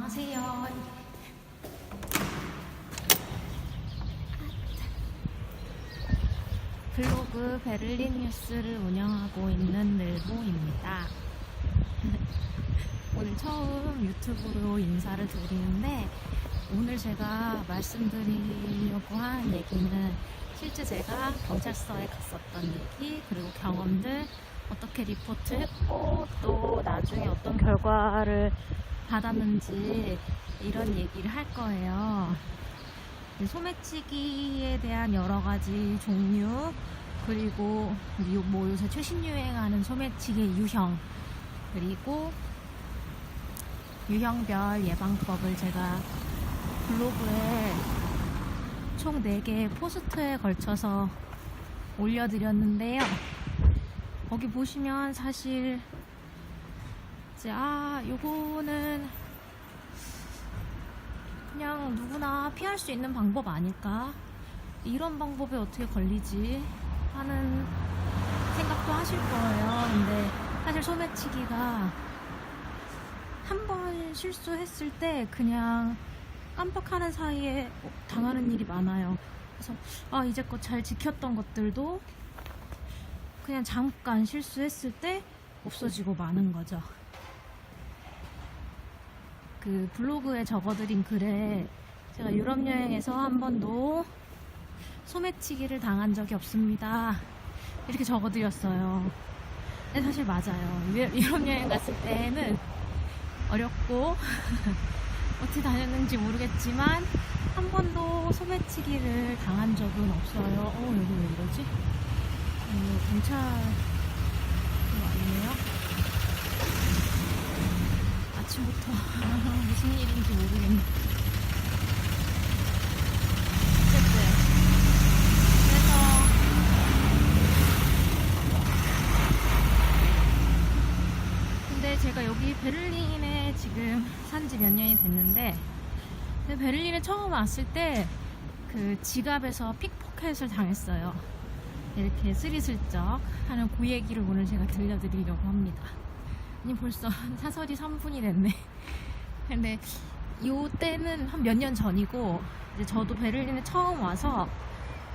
안녕하세요. 블로그 베를린 뉴스를 운영하고 있는 늘보입니다. 오늘 처음 유튜브로 인사를 드리는데, 오늘 제가 말씀드리려고 한 얘기는 실제 제가 경찰서에 갔었던 얘기, 그리고 경험들, 어떻게 리포트했고 또 나중에 어떤 결과를 받았는지 이런 얘기를 할 거예요. 소매치기에 대한 여러 가지 종류, 그리고 요새 최신 유행하는 소매치기의 유형, 그리고 유형별 예방법을 제가 블로그에 총 4개의 포스트에 걸쳐서 올려드렸는데요. 거기 보시면 사실 이제 요거는 그냥 누구나 피할 수 있는 방법 아닐까, 이런 방법에 어떻게 걸리지 하는 생각도 하실 거예요. 근데 사실 소매치기가 한 번 실수했을 때 그냥 깜빡하는 사이에 당하는 일이 많아요. 그래서 이제껏 잘 지켰던 것들도 그냥 잠깐 실수했을 때 없어지고 마는 거죠. 그 블로그에 적어드린 글에 제가 유럽 여행에서 한 번도 소매치기를 당한 적이 없습니다, 이렇게 적어드렸어요. 근데 사실 맞아요. 유럽 여행 갔을 때는 어렵고 어떻게 다녔는지 모르겠지만 한 번도 소매치기를 당한 적은 없어요. 여기 왜 이러지? 경찰 아니네요. 아침부터 무슨 일인지 모르겠네. 어쨌든 근데 제가 여기 베를린에 지금 산지 몇 년이 됐는데, 베를린에 처음 왔을 때 그 지갑에서 픽포켓을 당했어요. 이렇게 스리슬쩍 하는 그 얘기를 오늘 제가 들려드리려고 합니다. 아니, 벌써 사설이 3분이 됐네. 근데 요 때는 한 몇 년 전이고, 이제 저도 베를린에 처음 와서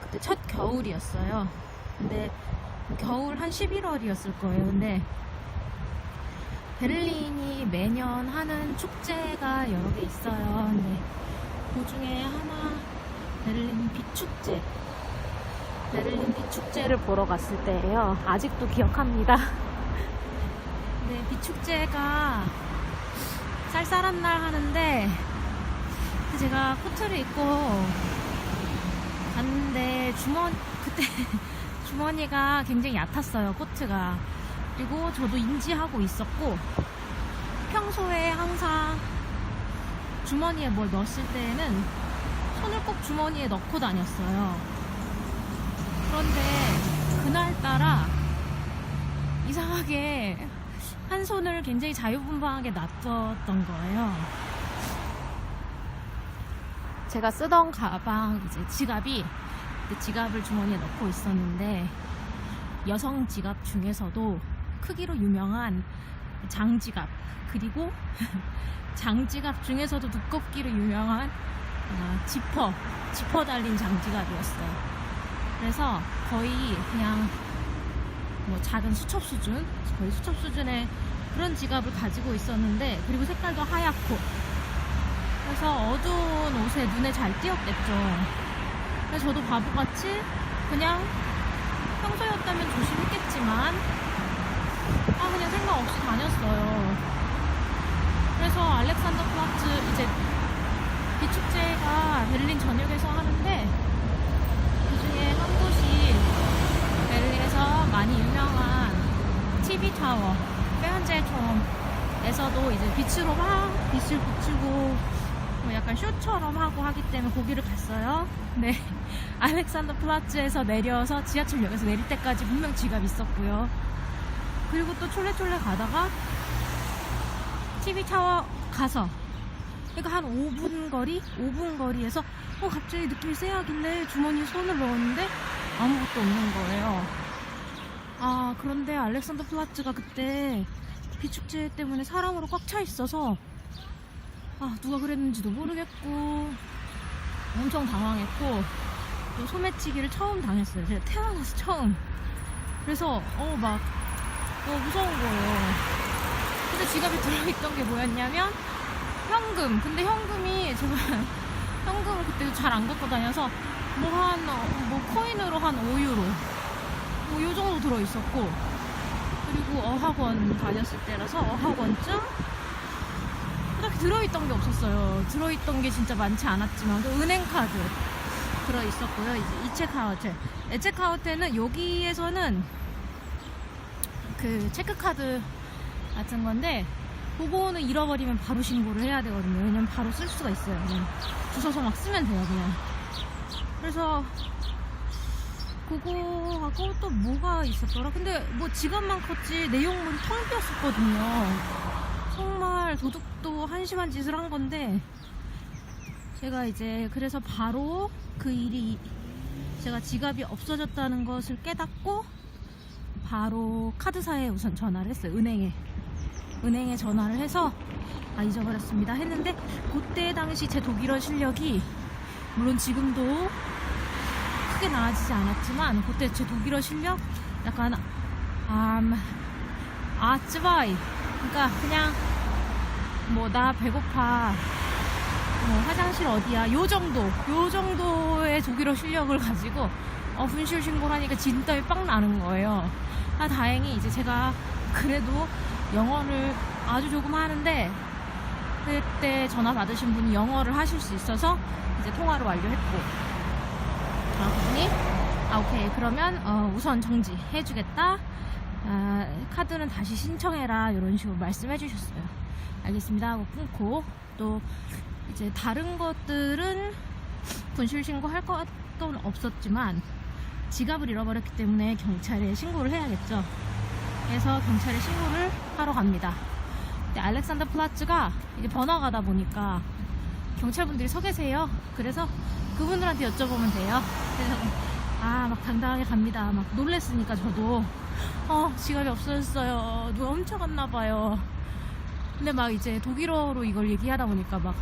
그때 첫 겨울이었어요. 근데 겨울 한 11월이었을 거예요. 근데 베를린이 매년 하는 축제가 여러 개 있어요. 근데 그 중에 하나 베를린 빛축제. 베를린 빛축제를 보러 갔을 때예요. 아직도 기억합니다. 네, 빛축제가 쌀쌀한 날 하는데, 제가 코트를 입고 갔는데 그때 주머니가 굉장히 얕았어요, 코트가. 그리고 저도 인지하고 있었고, 평소에 항상 주머니에 뭘 넣었을 때에는 손을 꼭 주머니에 넣고 다녔어요. 그런데 그날따라 이상하게 한 손을 굉장히 자유분방하게 놔뒀던 거예요. 제가 쓰던 가방, 이제 지갑을 주머니에 넣고 있었는데, 여성 지갑 중에서도 크기로 유명한 장지갑, 그리고 장지갑 중에서도 두껍기로 유명한 지퍼 달린 장지갑이었어요. 그래서 거의 그냥 작은 수첩 수준의 그런 지갑을 가지고 있었는데, 그리고 색깔도 하얗고, 그래서 어두운 옷에 눈에 잘 띄었겠죠. 그래서 저도 바보같이 그냥 평소였다면 조심했겠지만 그냥 생각 없이 다녔어요. 그래서 알렉산더 플라츠, 이제 빛축제가 베를린 전역에서 하는데, 그중에 한 곳이 베를린에서 많이 유명한 TV 타워 페언젤톰에서도 이제 빛으로 막 빛을 비추고 약간 쇼처럼 하고 하기 때문에 거기를 갔어요. 네, 알렉산더 플라츠에서 내려서 지하철역에서 내릴 때까지 분명 지갑 있었고요. 그리고 또 촐레촐레 가다가 TV 타워 가서, 그러니까 한 5분 거리에서 갑자기 느낌이 쎄하길래 주머니에 손을 넣었는데 아무것도 없는 거예요. 그런데 알렉산더 플라츠가 그때 빛축제 때문에 사람으로 꽉 차 있어서 누가 그랬는지도 모르겠고 엄청 당황했고, 또 소매치기를 처음 당했어요. 제가 태어나서 처음. 그래서 막 너무 무서운 거예요. 근데 지갑에 들어있던 게 뭐였냐면 현금. 근데 현금이 제가 현금을 그때 잘 안 갖고 다녀서 코인으로 한 5유로 뭐 요 정도 들어있었고, 그리고 어학원 다녔을 때라서 어학원증, 그렇게 들어있던 게 없었어요. 들어있던 게 진짜 많지 않았지만 또 은행카드 들어있었고요. 이제 이체카우테는 여기에서는 그 체크카드 같은 건데, 그거는 잃어버리면 바로 신고를 해야 되거든요. 왜냐면 바로 쓸 수가 있어요. 그냥 주워서 막 쓰면 돼요, 그냥. 그래서 그거하고 또 뭐가 있었더라? 근데 뭐 지갑만 컸지 내용물이 텅 비었었거든요. 정말 도둑도 한심한 짓을 한 건데, 제가 이제 그래서 바로 그 일이, 제가 지갑이 없어졌다는 것을 깨닫고 바로 카드사에 우선 전화를 했어요. 은행에 전화를 해서 잊어버렸습니다 했는데, 그때 당시 제 독일어 실력이 물론 지금도 크게 나아지지 않았지만, 그때 제 독일어 실력 약간 아츠바이, 그러니까 그냥 뭐 나 배고파, 뭐 화장실 어디야, 요 정도의 독일어 실력을 가지고 분실 신고를 하니까 진땀이 빵 나는 거예요. 다행히 이제 제가 그래도 영어를 아주 조금 하는데, 그때 전화 받으신 분이 영어를 하실 수 있어서 이제 통화를 완료했고, 그분이 오케이, 그러면 우선 정지해 주겠다, 카드는 다시 신청해라, 이런 식으로 말씀해 주셨어요. 알겠습니다 하고 끊고, 또 이제 다른 것들은 분실 신고할 것은 없었지만 지갑을 잃어버렸기 때문에 경찰에 신고를 해야겠죠. 그래서 경찰에 신고를 하러 갑니다. 근데 알렉산더 플라츠가 이제 번화가다 보니까 경찰분들이 서 계세요. 그래서 그분들한테 여쭤보면 돼요. 그래서 막 당당하게 갑니다. 막 놀랬으니까 저도 지갑이 없어졌어요, 누가 훔쳐갔나봐요. 근데 막 이제 독일어로 이걸 얘기하다 보니까 막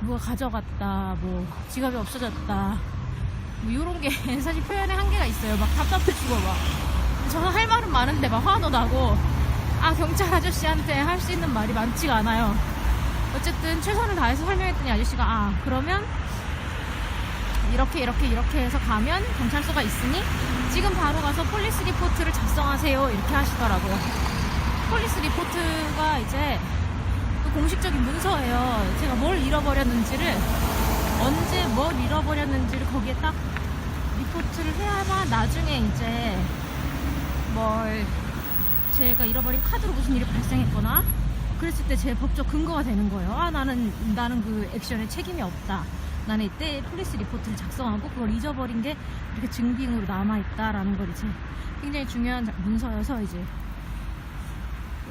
누가 가져갔다, 뭐 지갑이 없어졌다, 뭐 요런 게 사실 표현의 한계가 있어요. 막 답답해 죽어. 막 저는 할 말은 많은데 막 화도 나고, 경찰 아저씨한테 할 수 있는 말이 많지가 않아요. 어쨌든 최선을 다해서 설명했더니 아저씨가 그러면 이렇게 해서 가면 경찰서가 있으니 지금 바로 가서 폴리스 리포트를 작성하세요, 이렇게 하시더라고요. 폴리스 리포트가 이제 공식적인 문서예요. 제가 뭘 잃어버렸는지를, 언제 뭘 잃어버렸는지를 거기에 딱 리포트를 해야만 나중에 이제 제가 잃어버린 카드로 무슨 일이 발생했거나 그랬을 때 제 법적 근거가 되는 거예요. 나는 그 액션에 책임이 없다, 나는 이때 폴리스 리포트를 작성하고 그걸 잊어버린 게 이렇게 증빙으로 남아있다라는 걸 이제 굉장히 중요한 문서여서 이제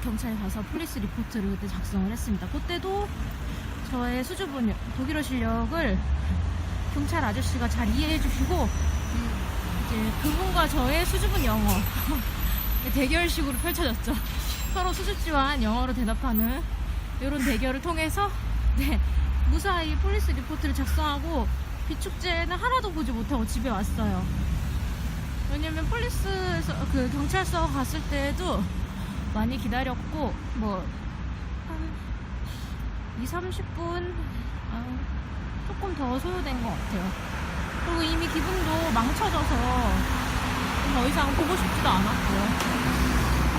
경찰에 가서 폴리스 리포트를 그때 작성을 했습니다. 그때도 저의 수줍은 독일어 실력을 경찰 아저씨가 잘 이해해 주시고, 이제 그분과 저의 수줍은 영어 대결식으로 펼쳐졌죠. 서로 수줍지만 영어로 대답하는 이런 대결을 통해서 무사히 폴리스 리포트를 작성하고 비축제는 하나도 보지 못하고 집에 왔어요. 왜냐면 그 경찰서 갔을 때도 많이 기다렸고, 한 2-30분 조금 더 소요된 것 같아요. 그리고 이미 기분도 망쳐져서 더 이상 보고 싶지도 않았고요.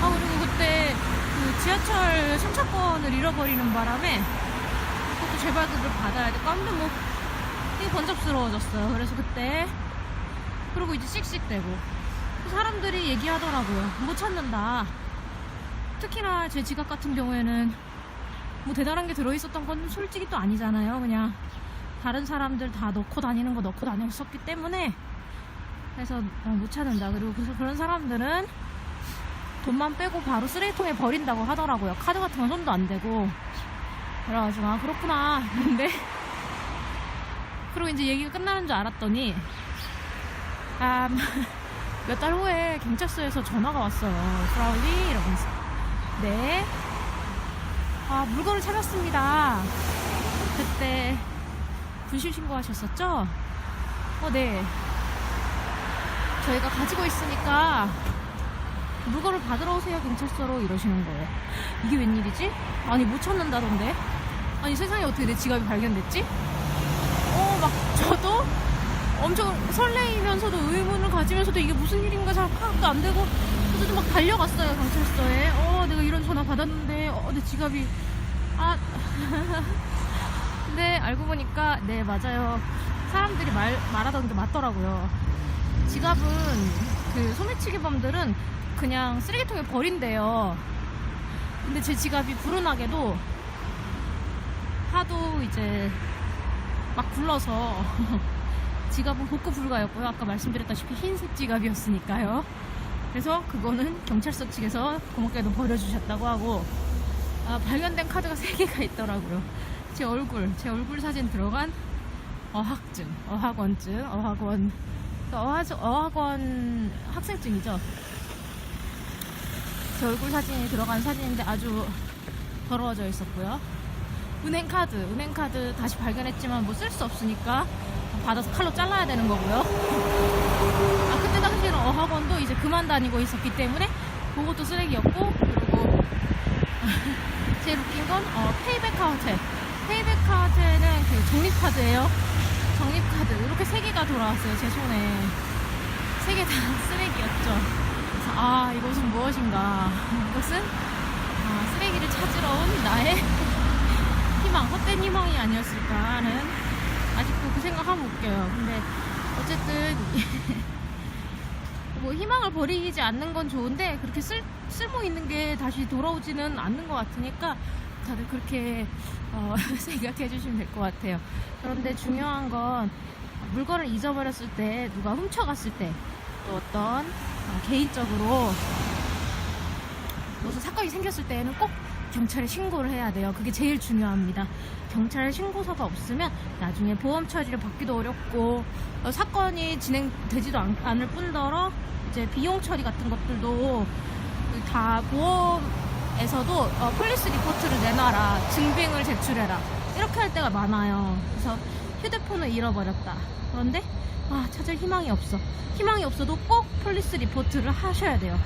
그리고 그때 그 지하철 승차권을 잃어버리는 바람에 그것도 재발급을 받아야 되고, 아무튼 되게 번잡스러워졌어요. 그래서 그때, 그리고 이제 씩씩대고 사람들이 얘기하더라고요. 못 찾는다. 특히나 제 지갑 같은 경우에는 뭐 대단한 게 들어있었던 건 솔직히 또 아니잖아요. 그냥 다른 사람들 다 넣고 다녔었기 때문에, 그래서 못 찾는다. 그리고 그런 사람들은 돈만 빼고 바로 쓰레기통에 버린다고 하더라고요. 카드 같은 건 손도 안 대고. 그래가지고 그렇구나. 근데 그리고 이제 얘기가 끝나는 줄 알았더니 몇 달 후에 경찰서에서 전화가 왔어요. 프라우디 이러면서, 네, 물건을 찾았습니다. 그때 분실 신고하셨었죠? 네. 저희가 가지고 있으니까 물건을 받으러 오세요, 경찰서로, 이러시는 거예요. 이게 웬일이지? 아니, 못 찾는다던데? 아니, 세상에 어떻게 내 지갑이 발견됐지? 막 저도 엄청 설레이면서도 의문을 가지면서도 이게 무슨 일인가 잘 파악도 안 되고, 저도 막 달려갔어요, 경찰서에. 내가 이런 전화 받았는데, 내 지갑이, 근데 알고 보니까, 네, 맞아요. 사람들이 말하던 게 맞더라고요. 지갑은, 그 소매치기범들은 그냥 쓰레기통에 버린대요. 근데 제 지갑이 불운하게도 하도 이제 막 굴러서 지갑은 복구 불가였고요. 아까 말씀드렸다시피 흰색 지갑이었으니까요. 그래서 그거는 경찰서 측에서 고맙게도 버려주셨다고 하고, 발견된 카드가 3개가 있더라고요. 제 얼굴 사진 들어간 어학증, 어학원증, 어학원 학생증이죠. 제 얼굴 사진이 들어간 사진인데 아주 더러워져 있었고요. 은행카드 다시 발견했지만 뭐 쓸 수 없으니까 받아서 칼로 잘라야 되는 거고요. 그때 당시에는 어학원도 이제 그만 다니고 있었기 때문에 그것도 쓰레기였고, 그리고 제일 웃긴 건 페이백카드는 그 적립카드예요. 적립카드 이렇게 3개가 돌아왔어요, 제 손에. 3개 다 쓰레기였죠. 그래서 이것은 무엇인가? 이것은 쓰레기를 찾으러 온 나의 희망, 헛된 희망이 아니었을까 하는, 아직도 그 생각하면 웃겨요. 근데 어쨌든 뭐 희망을 버리지 않는 건 좋은데, 그렇게 쓸모 있는 게 다시 돌아오지는 않는 것 같으니까 다들 그렇게 생각해 주시면 될 것 같아요. 그런데 중요한 건, 물건을 잊어버렸을 때, 누가 훔쳐갔을 때, 또 어떤 개인적으로 무슨 사건이 생겼을 때에는 꼭 경찰에 신고를 해야 돼요. 그게 제일 중요합니다. 경찰 신고서가 없으면 나중에 보험 처리를 받기도 어렵고, 사건이 진행되지도 않을 뿐더러 이제 비용 처리 같은 것들도 다 보험에서도 폴리스 리포트를 내놔라, 증빙을 제출해라, 이렇게 할 때가 많아요. 그래서 휴대폰을 잃어버렸다. 그런데 찾을 희망이 없어. 희망이 없어도 꼭 폴리스 리포트를 하셔야 돼요.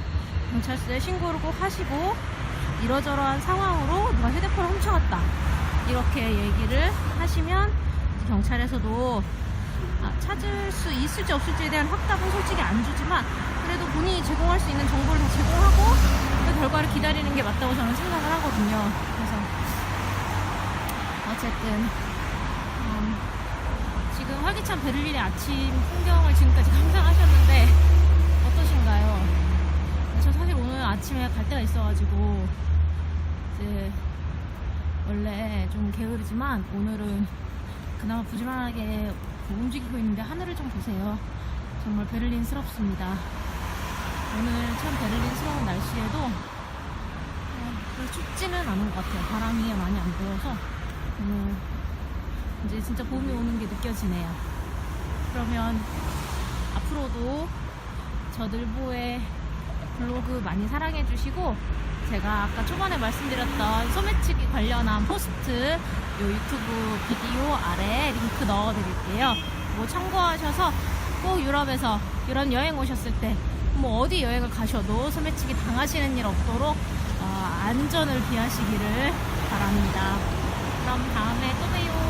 경찰서에 신고를 꼭 하시고, 이러저러한 상황으로 누가 휴대폰을 훔쳐갔다, 이렇게 얘기를 하시면 경찰에서도 찾을 수 있을지 없을지에 대한 확답은 솔직히 안 주지만, 그래도 본인이 제공할 수 있는 정보를 다 제공하고 그 결과를 기다리는 게 맞다고 저는 생각을 하거든요. 그래서 어쨌든 지금 활기찬 베를린의 아침 풍경을 지금까지 감상하셨는데 어떠신가요? 저 사실 오늘 아침에 갈 데가 있어가지고 이제 원래 좀 게으르지만 오늘은 그나마 부지런하게 움직이고 있는데, 하늘을 좀 보세요. 정말 베를린스럽습니다. 오늘 참 베를린스러운 날씨에도 그렇게 춥지는 않은 것 같아요. 바람이 많이 안 불어서 오늘 이제 진짜 봄이 오는 게 느껴지네요. 그러면 앞으로도 저 늘보의 블로그 많이 사랑해 주시고, 제가 아까 초반에 말씀드렸던 소매치기 관련한 포스트 요 유튜브 비디오 아래 링크 넣어 드릴게요. 뭐 참고하셔서 꼭 유럽 여행 오셨을 때 뭐 어디 여행을 가셔도 소매치기 당하시는 일 없도록 안전을 기하시기를 바랍니다. 그럼 다음에 또 봬요.